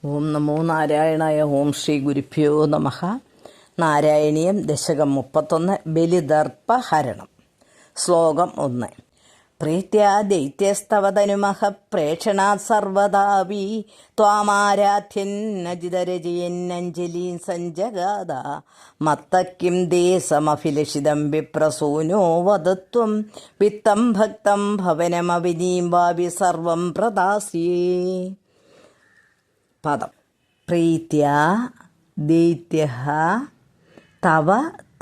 ഓം നമോ നാരായണായ. ഓം ശ്രീ ഗുരുഭ്യോ നമഃ. നാരായണീയം ദശകം 31 ബലിദർപ്പഹരണം. ശ്ലോകം 1. പ്രീത്യാ ദൈത്യസ്തവതനുമഹ പ്രേക്ഷണാത് സർവദാവി ത്വാമാരാധ്യന്നജിതരജയന്നഞ്ജലീം സഞ്ജഗാദ മത്തക്കിം ദേ സമഭിലഷിതം വിപ്രസൂനോ വദത്വം വിത്തം ഭക്തം ഭവനമവിനീം വാവി സർവം പ്രദാസ്യേ. പദം. പ്രീത്യാ ദൈത്യഃ തവ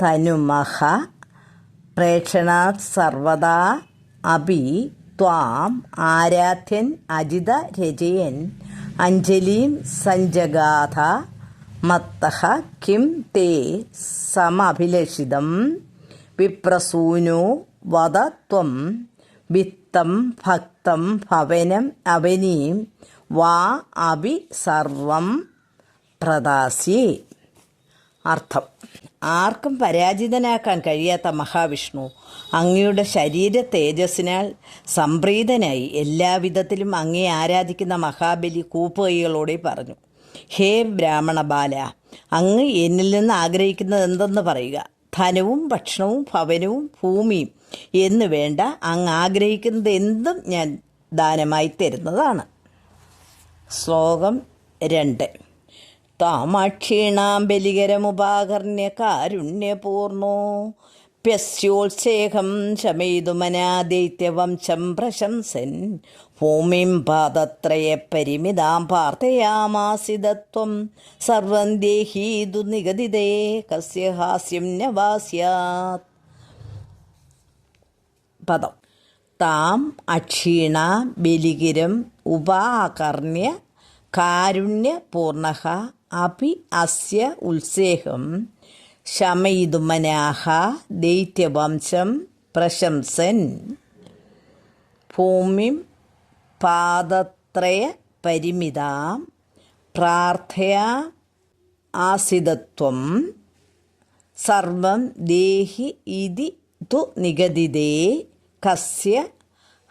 തനുമഃ പ്രേക്ഷണാത് സർവദാ അപി ത്വാം ആരാധ്യൻ അജിത രചയൻ അഞ്ജലിം സഞ്ജഗാഥ മത്തഃ കിം തേ സമഭിലഷിതം വിപ്രസൂനോ വദ ത്വം വിത്തം ഭക്തം ഭവനം അവനീം വാ അഭി സർവം പ്രദാസ്യേ. അർത്ഥം: ആർക്കും പരാജിതനാക്കാൻ കഴിയാത്ത മഹാവിഷ്ണു അങ്ങയുടെ ശരീര തേജസ്സിനാൽ സംപ്രീതനായി എല്ലാവിധത്തിലും അങ്ങയെ ആരാധിക്കുന്ന മഹാബലി കൂപ്പുകൈകളോടെ പറഞ്ഞു: ഹേ ബ്രാഹ്മണ ബാല, അങ്ങ് എന്നിൽ നിന്ന് ആഗ്രഹിക്കുന്നത് എന്തെന്ന് പറയുക. ധനവും ഭക്ഷണവും ഭവനവും ഭൂമിയും എന്ന് വേണ്ട, അങ്ങ് ആഗ്രഹിക്കുന്നത് എന്തും ഞാൻ ദാനമായി തരുന്നതാണ്. ശ്ലോകം 2. താമാക്ഷീണാം ബലികരമുപാകർണ്യ കാരുണ്യപൂർണോ പ്യസ്യോത്സേഹം ശമയിതുമനാ ദൈത്യവംശം പ്രശംസൻ ഭൂമിം പാദത്രയ പരിമിതാം പാർത്ഥയാമാസിതത്വം സർവം ദേഹീതു നിഗദിതേ കസ്യ ഹാസ്യം ന വാ സ്യാത്. പദം. താം അക്ഷീണ ബലികിരം ഉപാകർണ്യ കാരുണ്യപൂർണഃ അപി അസ്യ ഉത്സേഹം ശമയിതുമനാഃ ദൈത്യവംശം പ്രശംസൻ ഭൂമിം പാദത്രയ പരിമിതാം പ്രാർത്ഥയാ ആസിതത്വം സർവം ദേഹി ഇതി തു നിഗദിതേ കസ്യ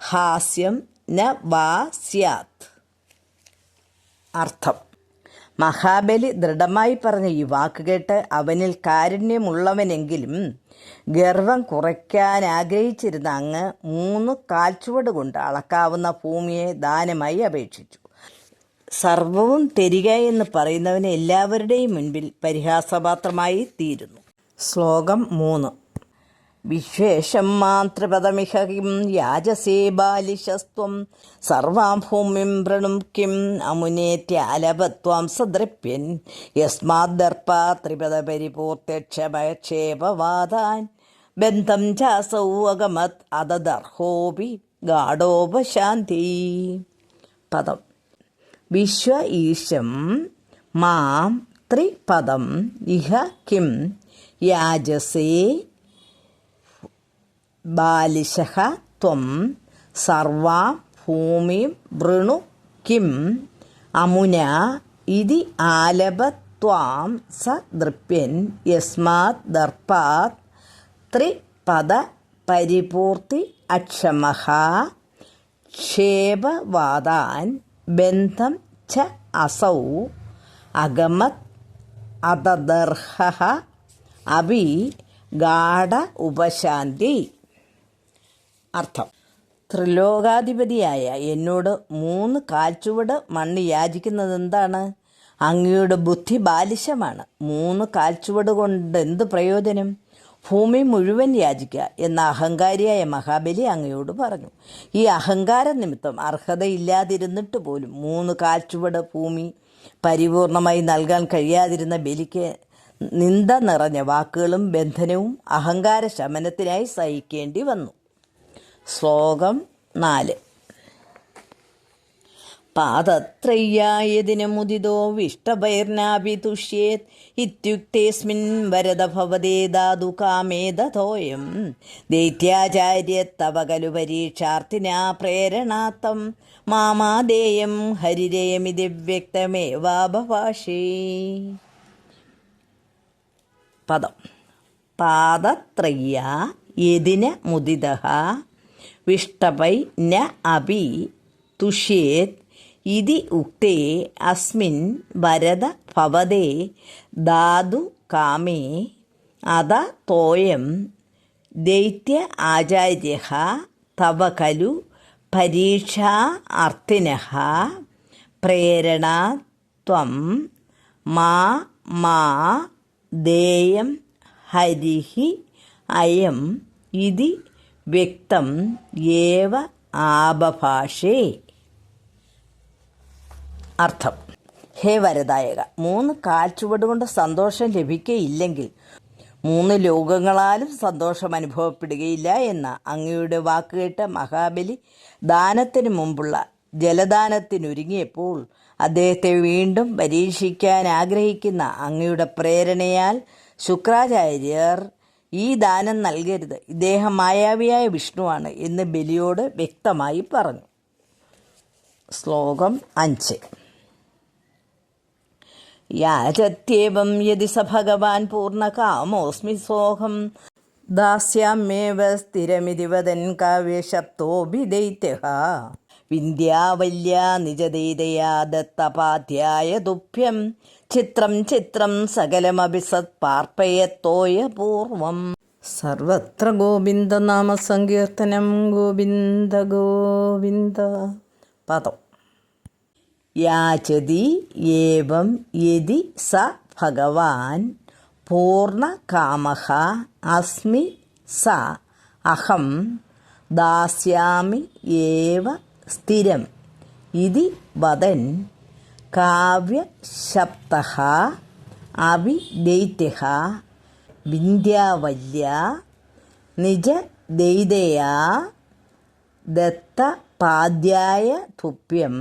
ഹാസ്യം ന വാ സ്യാത്. അർത്ഥം: മഹാബലി ദൃഢമായി പറഞ്ഞ ഈ വാക്കുകേട്ട് അവനിൽ കാരുണ്യമുള്ളവനെങ്കിലും ഗർവം കുറയ്ക്കാൻ ആഗ്രഹിച്ചിരുന്ന അങ്ങ് 3 കാൽച്ചുവട് കൊണ്ട് അളക്കാവുന്ന ഭൂമിയെ ദാനമായി അപേക്ഷിച്ചു. സർവവും തരിക എന്ന് പറയുന്നവന് എല്ലാവരുടെയും മുൻപിൽ പരിഹാസപാത്രമായി തീരുന്നു. ശ്ലോകം 3. വിശ്വേഷം മാതൃപദമിഹ കിം യാജസേ ബാലിശസ്ത്വം സർവാം ഭൂമിം വൃണും കിം അമുനേത്യാലപത്വാം സദൃപ്യൻ യസ്മാദർപ്പാ ത്രിപദപരിപൂർത്യക്ഷമക്ഷേപവാദാൻ ബന്ധം ചാസൗ അഗമത് അതദർഹോപി ഗാഢോപശാന്തി. പദം. വിശ്വ ഈശം മാം ത്രിപദം ഇഹ കിം യാജസേ ബാലിശഃ ത്വം സർവാം ഭൂമിം വൃണു കിം അമുനാ ഇതി ആലപത്വാം സദൃപ്യൻ യസ്മാത് ദർപ്പാത് ത്രിപദ പരിപൂർത്തി അക്ഷമഃ ക്ഷേപവാദാൻ ബന്ധം ച അസൗ അഗമത് അതദർഹഃ അഭി ഗാഢ ഉപശാന്തി. അർത്ഥം: ത്രിലോകാധിപതിയായ എന്നോട് 3 കാൽച്ചുവട് മണ്ണ് യാചിക്കുന്നത് എന്താണ്? അങ്ങയുടെ ബുദ്ധി ബാലിശമാണ്. 3 കാൽച്ചുവട് കൊണ്ട് എന്ത് പ്രയോജനം? ഭൂമി മുഴുവൻ യാചിക്കുക എന്ന അഹങ്കാരിയായ മഹാബലി അങ്ങയോട് പറഞ്ഞു. ഈ അഹങ്കാര നിമിത്തം അർഹതയില്ലാതിരുന്നിട്ട് പോലും 3 കാൽച്ചുവട് ഭൂമി പരിപൂർണമായി നൽകാൻ കഴിയാതിരുന്ന ബലിക്ക് നിന്ദ നിറഞ്ഞ വാക്കുകളും ബന്ധനവും അഹങ്കാര ശമനത്തിനായി സഹിക്കേണ്ടി വന്നു. ശ്ലോകം 4. പാദത്രയ്യായതിന് മുദിതോ വിഷ്ടഭൈർനാഭി തുഷ്യേത് ഇത്യുക്തേസ്മിൻ വരദ ഭവതേ ധാതു കാമേദതോയം ദൈത്യാചാര്യത്തവ ഖലു പരീക്ഷാർത്ഥിനാ പ്രേരണാത്തം മാമാദേയം ഹരിരയമിതി വ്യക്തമേവാഭഭാഷേ. പദം. പാദത്രയ്യ യതിന മുദിതഃ വിഷ്ടപൈ ന അപി തുഷ്യേത് ഇതി ഉക്തേ അസ്മിൻ വരദ ഭവതേ ദാതു കാമേ അത തോയം ദൈത്യ ആചാര്യഃ തവ ഖലു പരീക്ഷാ അർത്ഥിനഃ പ്രേരണാ ത്വം മാ ദേയം ഹരിഃ അയം ഇതി വ്യക്തം ഏവ ആബഭാഷേ. അർത്ഥം: ഹേ വരദായക, 3 കാൽച്ചുവട് കൊണ്ട് സന്തോഷം ലഭിക്കയില്ലെങ്കിൽ 3 ലോകങ്ങളാലും സന്തോഷം അനുഭവപ്പെടുകയില്ല എന്ന അങ്ങയുടെ വാക്കുകേട്ട മഹാബലി ദാനത്തിന് മുമ്പുള്ള ജലദാനത്തിനൊരുങ്ങിയപ്പോൾ അദ്ദേഹത്തെ വീണ്ടും പരീക്ഷിക്കാൻ ആഗ്രഹിക്കുന്ന അങ്ങയുടെ പ്രേരണയാൽ ശുക്രാചാര്യർ ഈ ദാനം നൽകരുത്, ഇദ്ദേഹം മായാവിയായ വിഷ്ണുവാണ് എന്ന് ബലിയോട് വ്യക്തമായി പറഞ്ഞു. ശ്ലോകം 5. യാചത്യേവം യദി സ ഭഗവാൻ പൂർണ്ണകാമോസ്മി സോഹം ദാസ്യാമ്യേവ സ്ഥിരമിതി വദൻ കാവ്യശബ്ദോഭിദൈത്യഃ വിന്ധ്യാവല്യാ നിജദൈതയാ ദത്തപാധ്യായ തുഭ്യം ചിത്രം ചിത്രം സകലമഭി സത്പാർപ്പയത്തോയ പൂർവം. സർവത്ര ഗോവിന്ദനാമ സങ്കീർത്തനം. ഗോവിന്ദ ഗോവിന്ദ. പദം: യാചതി ഏവം യദി സ ഭഗവാൻ പൂർണ്ണകാമഃ അസ്മി സ അഹം ദാസ്യാമി ഏവ സ്ഥിരം ഇതി വദൻ കാവ്യശബ്ദഃ അഭിദൈത്യഃ വിന്ധ്യാവല്യാ നിജദൈതയാ ദത്തപാദ്യായ തുഭ്യം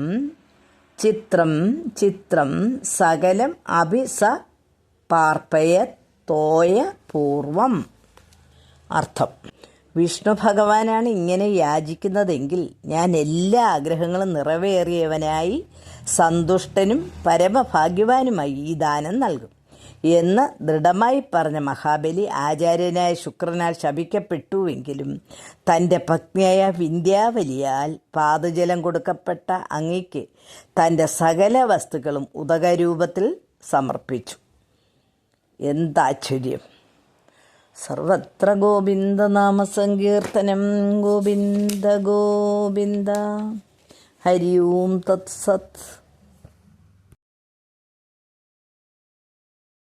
ചിത്രം ചിത്രം സകലം അഭി സ പാർപ്പയത് തോയ പൂർവം. അർത്ഥം: വിഷ്ണു ഭഗവാനാണ് ഇങ്ങനെ യാചിക്കുന്നതെങ്കിൽ ഞാൻ എല്ലാ ആഗ്രഹങ്ങളും നിറവേറിയവനായി സന്തുഷ്ടനും പരമഭാഗ്യവാനുമായി ഈ ദാനം നൽകും എന്ന് ദൃഢമായി പറഞ്ഞ മഹാബലി ആചാര്യനായ ശുക്രനാൽ ശപിക്കപ്പെട്ടുവെങ്കിലും തൻ്റെ പത്നിയായ വിന്ധ്യാവലിയാൽ പാദജലം കൊടുക്കപ്പെട്ട അങ്ങയ്ക്ക് തൻ്റെ സകല വസ്തുക്കളും ഉദകരൂപത്തിൽ സമർപ്പിച്ചു. എന്താശ്ചര്യം! സർവത്ര ഗോവിന്ദനാമ സങ്കീർത്തനം. ഗോവിന്ദ ഗോവിന്ദ. ഹരി ഓം തത്സത്.